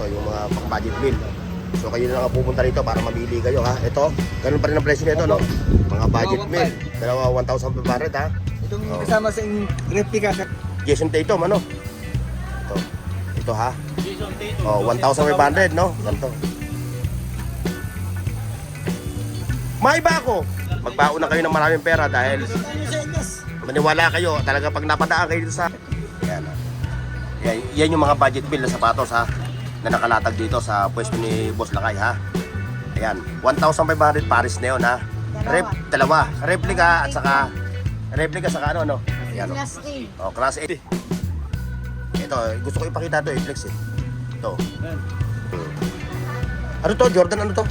Ito yung mga pang-budget meal. So kayo na lang pupunta rito para mamili kayo ha. Ito, ganun pa rin ang presyo nito, no? Mga budget meal. Dalawa 1,500 ha. Itong kasama sa replica sa Jason Tatum, ano? Ito ha. Oh, 1,500, no? Ganito. May ba ako? Magbaon na kayo ng maraming pera dahil maniwala kayo, talaga pag napadaan kayo dito sa yan, yan yung mga budget bill na sapatos ha, na nakalatag dito sa pwesto ni Boss Lakay ha. Ayan, 1,500 Paris na yun ha. Dalawa, replica at saka ano. Ayan, Class A. oh, class A. Ito, gusto ko ipakita ito, i-flex eh. Ito. Ano to, Jordan, ano to?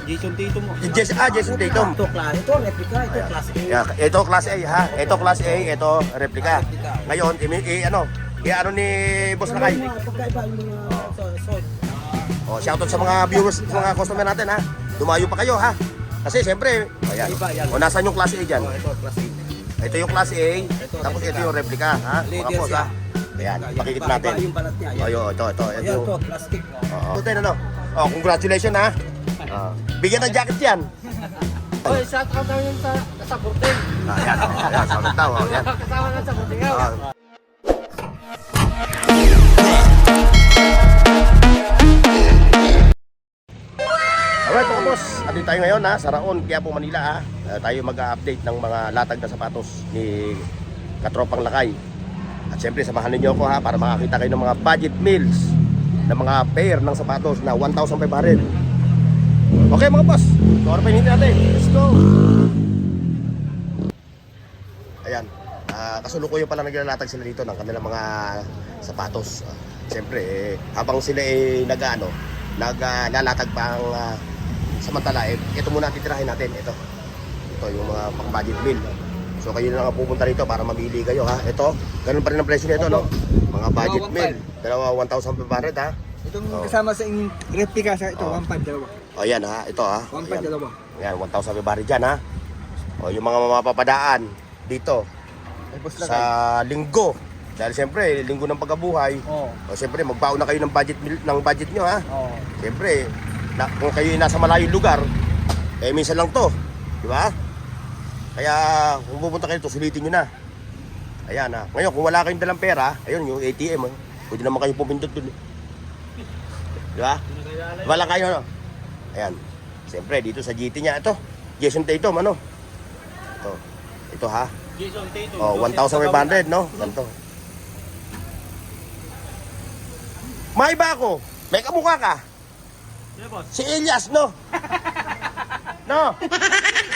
Jason Tatum mo. Jason Tatum. Ito replica, ito class A. Yeah, ito class A ha. Ito class A, ito replica. Ngayon, ano ni Boss Lakay. Pagkaiba yung mga sold. Oh, shoutout sa mga viewers, sa mga customer natin ha. Dumayo pa kayo ha. Kasi siyempre, ayan. O nasaan yung class A diyan? Ito class A. Ito yung class A, tapos ito yung replica ha. Mga boss ha. Ayan, makikita natin. Yung balat niya. Oh, ito. Ito, plastic. Oo. Ito ano? Oh, congratulations ha. Bigyan ng jacket yan. Oy, shout out daw yun sa Burting. Ayan, ayan, shoutout daw. Ayan. Kasama na sa Burting. Alright mga boss, andito tayo ngayon ha, sa Raon, Quiapo, Manila ha. Tayo mag-update ng mga latag na sapatos ni Katropang Lakay. At syempre samahan ninyo ako ha, para makakita kayo ng mga budget meals ng mga pair ng sapatos na 1,500. Okay mga boss, ito pa hinihintay natin. Let's go! Ayan, kasulukuyan pala naglalatag sila dito ng kanilang mga sapatos. Siyempre, habang sila naglalatag pa ang samantala, ito muna titirahin natin. Ito yung mga pang-budget meal. So kayo na lang pupunta rito para mamili kayo ha. Ito, ganun pa rin ang presyo nito, no? Mga budget meal. Dalawa 1,500 ha. Itong kasama sa replica sa ito, 1.5 dalawa. O yan ha, ito ha. 1.5 dalawa. Yan, 1,500 dyan ha. O yung mga mapapadaan dito sa linggo. Dahil siyempre, linggo ng pagkabuhay. O siyempre, magbaon na kayo ng budget nyo ha. Siyempre, kung kayo nasa malayong lugar, minsan lang to. Di ba? Kaya kung pupunta kayo dito, sulitin nyo na. Ayan ha. Ngayon, kung wala kayong dalang pera, ayun yung ATM. Pwede naman kayo pumindot dun. Di ba? Wala kayo, no? Ayan. Siyempre, dito sa GT niya, ito. Jason Tatum, ano? Ito ha. Jason Tatum. Oh, 1,500, no? Ganito. May ba ako? May kamukha ka? Si Elias, no? No?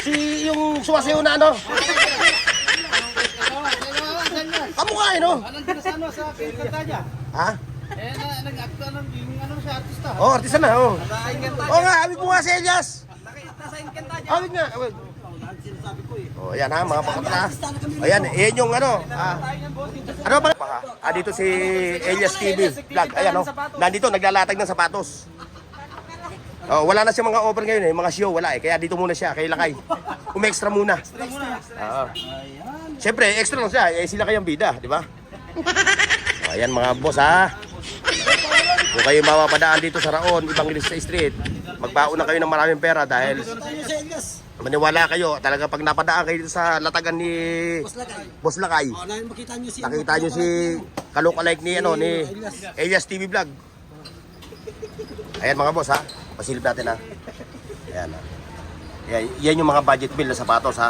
Si yung sumasayaw na, no? Kamukha eh, no? Anong dinasano sa kanta niya? Ha? Nag-acto siya, artista. Oh, artista na, oh. Nasa Inkanta. Oo nga, awit mo nga si Elias. Nasa Inkanta niya. Awit nga, awit. Sinasabi ko eh. Oh, ayan ha, mga pakatla. Ayan, yan yung ano. Ano ba? Dito si Elias TV vlog. Ayan, oh. Nandito, naglalatag ng sapatos. Oh, wala na siya mga offer ngayon eh, mga show wala eh. Kaya dito muna siya, kay Lakay. Extra muna. Siyempre, extra lang siya. Sila kayang bida, di ba? Ayan mga boss ha. Kung kayo mapapadaan dito sa Raon, Evangelista Street, magbaon na kayo ng maraming pera dahil maniwala kayo, talaga pag napadaan kayo dito sa latagan ni Boss Lakay. Nakita nyo si kalokalike ni Elias TV vlog. Ayan mga boss ha. Pasilip natin ha. Ayan ha. Yan yung mga budget bill na sapatos ha,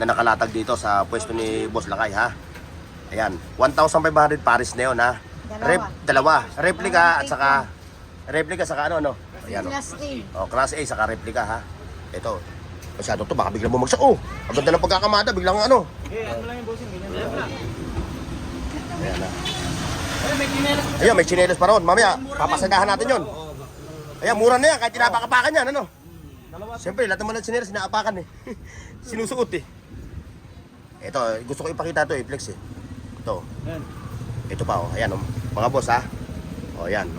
na nakalatag dito sa pwesto ni Boss Lakay ha. Ayan, 1,500 Paris na yun ha. Dalawa. Replica at saka ano. Ayan, Class A. oh, class A saka replica ha. Ito. Masyado to, baka biglang bumagsak. Oh, ang ganda ng pagkakamada, biglang ano. Ano lang yung bossing, ganyan lang. Ayan ha. May chinelas. Ayun, may chinelos pa ron. Mamaya, papasagahan natin yun. Ayan, mura na yan, kahit tinapakapakan yan, ano. Siyempre, lahat naman ng chinelos, sinaapakan eh. Sinusuot eh. Ito, gusto ko ipakita ito, i-flex eh. Ito. Ito pa oh, ayan oh. Mga boss ha. Oh, ayan.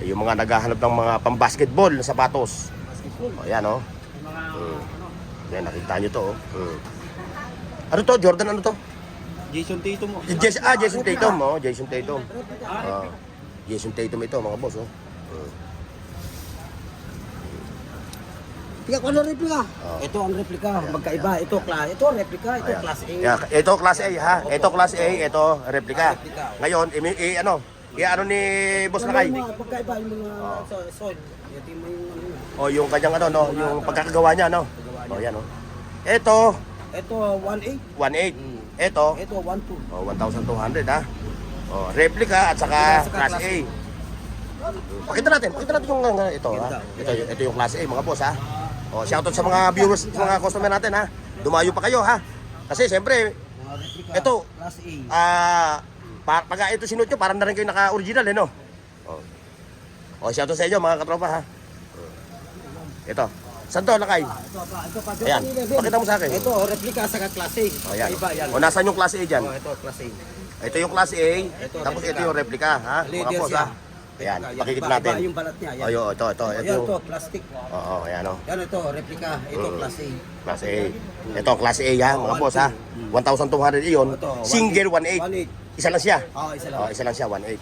Yung mga naghahanap ng mga pang-basketball na sapatos. Oh, ayan oh. Ayan, nakita nyo to oh. Ano to? Jordan ano to? Jason Tatum mo. Jason Tatum oh. Jason Tatum. Jason Tatum ito mga boss oh. Tingnan ko ano replika. Oh. Ito ang replika. Magkaiba. Ito replika. Ito Ayan. class A. Yeah, ito class A ha. Ito class A, ito replica. Replica. Ngayon, ano ni Boss Lakay? Magkaiba yung mga soil. Ito yung ano. O yung kanyang ano no, yung pagkakagawa niya no. O yan oh. Ito Ito 1.8. 1.8. Ito Ito 1.2. 1,200 ha. O replica at saka class A. Pakita natin yung ito ha. Ito yung class A mga boss ha. O shoutout sa mga viewers, sa mga customer natin ha. Dumayo pa kayo ha. Kasi siyempre Replika. ito Class A. pag ito sinuot nyo, parang na rin kayo naka-original eh no. O shoutout sa inyo mga katropa ha. Ito. Saan to Lakay? Ito pa. Ayan. Pakita mo sa akin. Ito replika sa class A. O yan. Iba yan. O nasaan yung class A dyan? Ito class A. Ito yung class A, Ito, tapos ito replica. yung replica, ha? Mga Leader boss, siya. ha? Ayan, Yan, pakikita iba natin. yung balat niya. Yan. Ayo, ito. Ito Ayan yung... to, plastic. Oo, ayan, o. Yan ito, replika. Ito class A. Class A. Ito, class A, ha? Mga boss, ha? 1,200 iyon. Ito, Single 1.8. 1.8. Isa lang siya. Isa lang. Oh, isa lang siya, 1.8.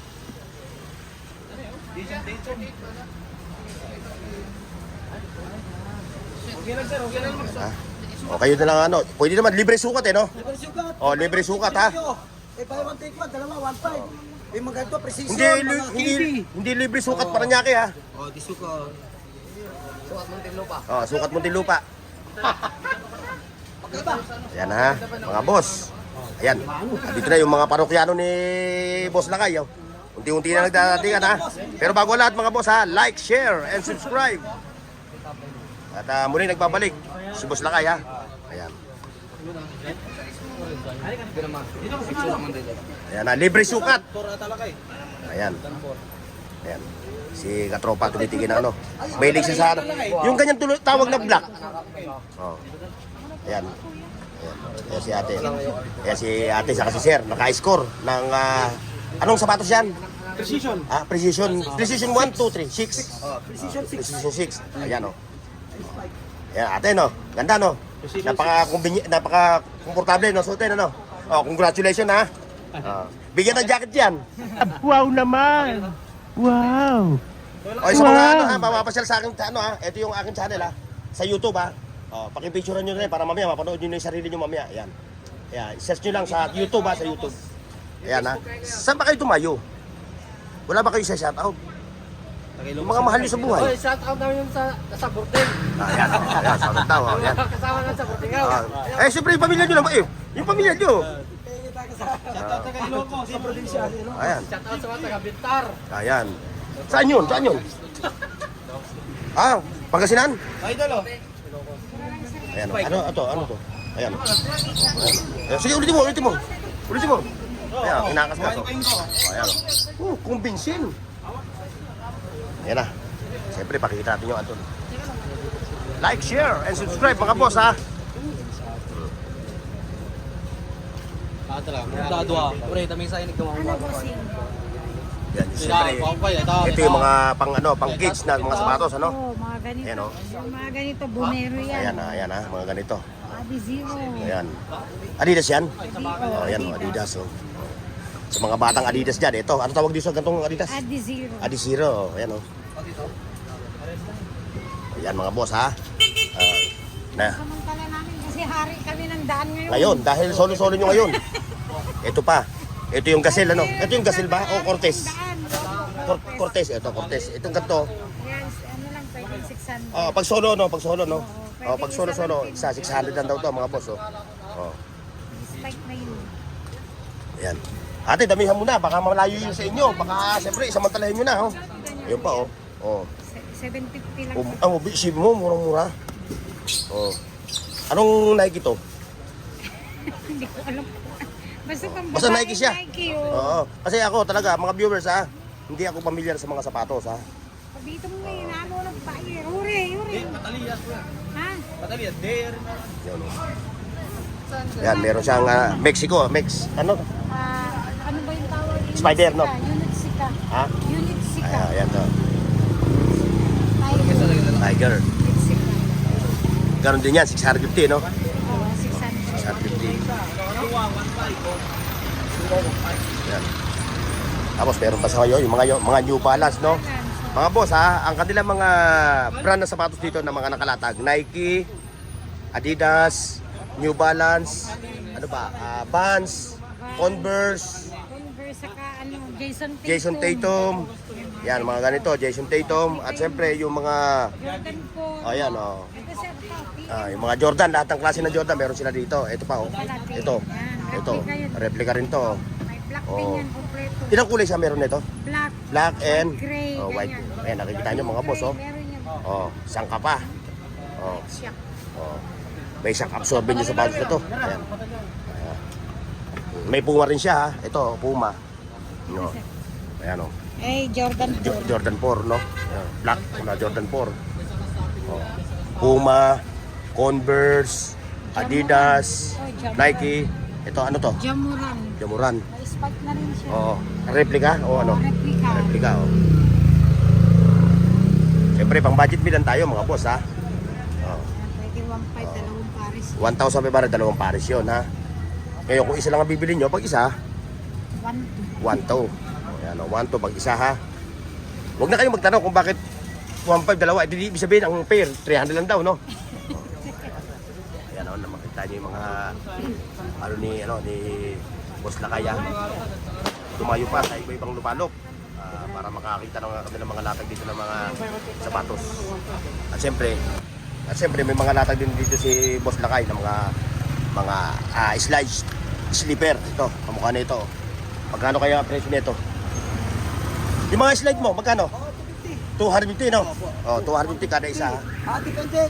Ha? O, kayo na lang, ano. Pwede naman, libre sukat, eh, no? Libre sukat. Oh, libre sukat, ha? Buy one take one, dalawa, 1.5. Yung mga ganito, precision, Hindi, mga KB. hindi libre sukat, Paranaque, ha? Di suka. Sukat Muntinlupa. Oh, sukat Muntinlupa. Pagkaiba. Ayan ha, mga boss. Ayan, dito na yung mga parokyano ni Boss Lakay. Oh. Unti-unti na nagdadatingan ha. Pero bago lahat mga boss ha, like, share, and subscribe. At muli nagbabalik si Boss Lakay ha. Ayan. Ayan ha, libre sukat. Ayan. Ayan. Si katropa tumitingin na ano. Mahilig siya sa ano. Yung kanyang tawag na black. Oh. Ayan. Ayan si ate. Ayan si ate saka si sir. Naka-score ng anong sapatos yan? Precision. Precision. Precision 1, 2, 3, 6. Precision 6. Precision 6. Ayan o. Ayan ate no. Ganda no. Napaka-komportable no. Suotin ano. Oh, congratulations ha. Bigyan ng jacket yan. Wow naman! Wow! O sa mga ano ha, mapapasyal sa akin sa ano ha. Ito yung aking channel ha. Sa YouTube ha. O, pakipicturean nyo rin para mamaya mapanood nyo na yung sarili nyo mamaya. Ayan. Ayan. Search nyo lang sa YouTube ha, sa YouTube. Ayan ha. Saan ba kayo tumayo? Wala ba kayo sa shoutout? Yung mga mahal nyo sa buhay. Oy, shout out namin yung sa Burting. Ayan. Ayan. Shoutout daw. Ayan. Kasama na sa Burting. Siyempre yung pamilya nyo naman eh. Yung pamilya nyo. Shout out sa Ilocos, sa probinsya. Ayan. Shout out sa mga taga Bintar. Ayan. Saan yun? Saan yun? Pangasinan? Idol oh. Ayan. Ano to? Ayan. Ayan. Sige, ulitin mo. Ayan, kinakas-kas. Ayan. Kumbinsin. Ayan na. Siyempre, pakikita natin yung Anton. Like, share, and subscribe mga boss ha. Dadwa. Pre, taming sa inig Ano po Yan, siyempre. Ito yung mga pang kids na mga sapatos, ano? Oo, mga ganito. Ayan, oh. Yung mga ganito, bumero yan. Ayan ha, mga ganito. Adi Zero. Ayan. Adidas yan? Oh, ayan, Adidas. Oh. Sa mga batang Adidas dyan, ito. Ano tawag dito sa gantong Adidas? Adi Zero. Adi Zero. Ayan o. Ayan mga boss ha. Samantala namin kasi hari kami ng daan ngayon. Ngayon, dahil solo-solo nyo ngayon. Ito pa. Ito yung Gazelle ano? Ito yung Gazelle ba? O Cortez? Cortez. Ito Cortez. Itong ganito. Yan, ano lang, pwede 600. Oh, pag solo no? Pag solo no? Oo, Oh, pag solo-solo. Isa 600 lang daw to mga boss. Oh. Spike na yun. Ayan. Ate, damihan mo na. Baka malayo yun sa inyo. Baka siyempre, samantalahin nyo na. Oh. Ayun pa oh. Oh. 750 lang. Ship mo, murang-mura. Oh. Anong Nike to? Hindi ko alam. Basta pang Basta babae, Nike siya. Nike, oh. Oo. Kasi ako talaga, mga viewers ha, hindi ako pamilyar sa mga sapatos ha. Dito mo ngayon, ano lang pa. Uri. Pataliyas po yan. Ha? Pataliyas, there. Yan o. Yan, meron siyang Mexico, ano? Ano ba yung tawag? Spider, no? Unitsika. Ha? Unitsika. Ayan to. Tiger. Tiger. Unitsika. Ganon din yan, 650 no? Oo, 600. 650. Yan. Tapos meron pa sa kayo, yung mga New Balance no? Mga boss ha, ang kanilang mga brand na sapatos dito na mga nakalatag, Nike, Adidas, New Balance, ano ba, Vans, Converse, Converse, saka ano, Jason Tatum. Jason Tatum. Yan, mga ganito, Jason Tatum. At siyempre, yung mga, Jordan po. ayan oh. Ito sir, Yung mga Jordan, lahat ng klase ng Jordan, meron sila dito. Ito pa oh. Ito. Ito. Replica rin to. May black Oh. din yan, kompleto. Ilang kulay siya meron nito? Black, Black and gray, white. ganyan. Ayan, nakikita nyo mga boss oh. Meron yan. Oh, sangka pa. Oh, Siyak. oh. May shock absorbent yung sapatos na to. Ayan. Ayan. May Puma rin siya ha. Ito, Puma. No. Ayan oh. Eh, Jordan po. Jordan 4, no? Ayan. Black na Jordan 4. Oh. Puma, Converse, Adidas, Oh, Jamuran. Nike. Ito, ano to? Jamuran. Jamuran. May spike na rin siya. Oo. Replica o ano? Replica. Replica, oh. Siyempre, pang budget bilang tayo mga boss, ha? Oh. Pwede 1.5, dalawang pares. 1,000 pe para dalawang pares yun, ha? Ngayon, kung isa lang ang bibili nyo, pag isa, 1.2. 1,200. Ayan, 1,200 pag isa, ha? Huwag na kayong magtanong kung bakit 1,500 dalawa. Hindi ibig sabihin, ang pair, 300 lang daw, no? Ayan, oh, makita nyo yung mga, ni Boss Lakaya. Tumayo pa sa iba-ibang lupalop para makakita ng kanilang mga latag dito ng mga sapatos. At siyempre may mga latag din dito si Boss Lakay ng mga slide slipper. Ito, kamukha na ito. Magkano kaya ang presyo nito? Yung mga slide mo, magkano? 250, no? Oh, 250 kada isa.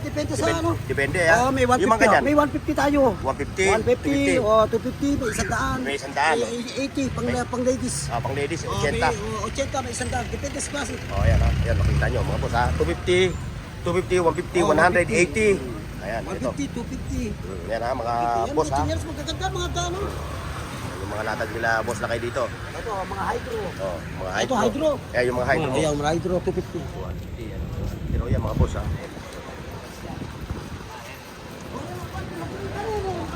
Depende sa ano. Depende, ha? May 150, Yung mga ganyan. may 150 tayo. 150 150, 250. o 250, may 100. May 100. 80 pang ladies. Pang ladies, Oh, 80. may 80 may 100. Depende sa klase. Oh, ayan ha. Ayan, makita nyo mga boss ha. 250, 150, 180. Ayan, ito. 150, 250. Ayan ha, mga Yan, boss ha. chinelas magaganda mga gano. Yung mga latag nila, boss na kayo dito. Ito, mga hydro. Oh, mga Ito, hydro. Ayan, yung mga hydro. Ayan, mga hydro, 250. 150, yan. Pero yan mga boss ha.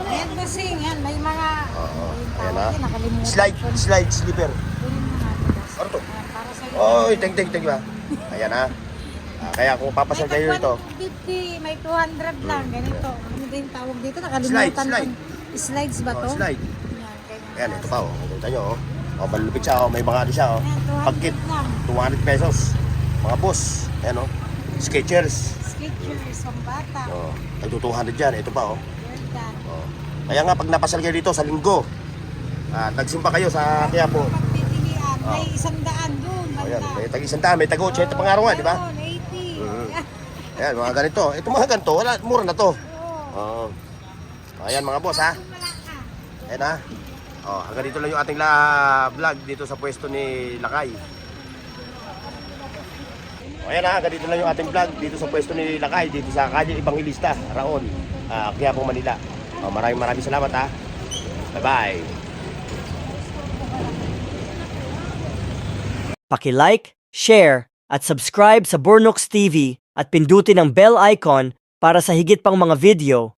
Ayan kasi, yan, may mga... Oo, yung ayan tawag ha. yun, nakalimutan ko. Slide slipper. Kunin mo nga ito, boss. Ano to? Ayan, para sa'yo. Oy, teng ba? Ayan ha. Kaya kung papasal May kayo dito, 150, may 200 lang, ganito. Ano ba yung tawag dito? Nakalimutan Slide. ko. Slides ba to? slide. Yan, ganyan. Ayan, ito pa oh. Kita nyo oh. Oh, malupit siya oh. May mga ano siya oh. Ayan, 200 Pagkit. lang. 200 pesos. Mga boss. Ayan oh. Skechers. Skechers, ang bata. Oh, tagto 200 dyan. Ito pa oh. Jordan. Oh. Kaya nga pag napasal kayo dito sa linggo, nagsimpa kayo sa Quiapo. Pagpipilian, Oh. may 100 doon. Oh, ayan, banda. may tag-100, may tag-80 pangaraw nga, di ba? Meron, 80. Mhm. Ayan, mga ganito. Ito mga ganito, wala, mura na to. Oo. Oh. Ayan mga boss ha. Wala ka. Ayan ha. Oh, hanggang dito lang yung ating vlog dito sa pwesto ni Lakay. Oh, ayan ha, hanggang dito lang yung ating vlog dito sa pwesto ni Lakay dito sa Kalye Evangelista, Raon, Quiapo, Manila. Oh, maraming salamat ha. Bye-bye. Paki-like, share, at subscribe sa Bornox TV at pindutin ang bell icon para sa higit pang mga video.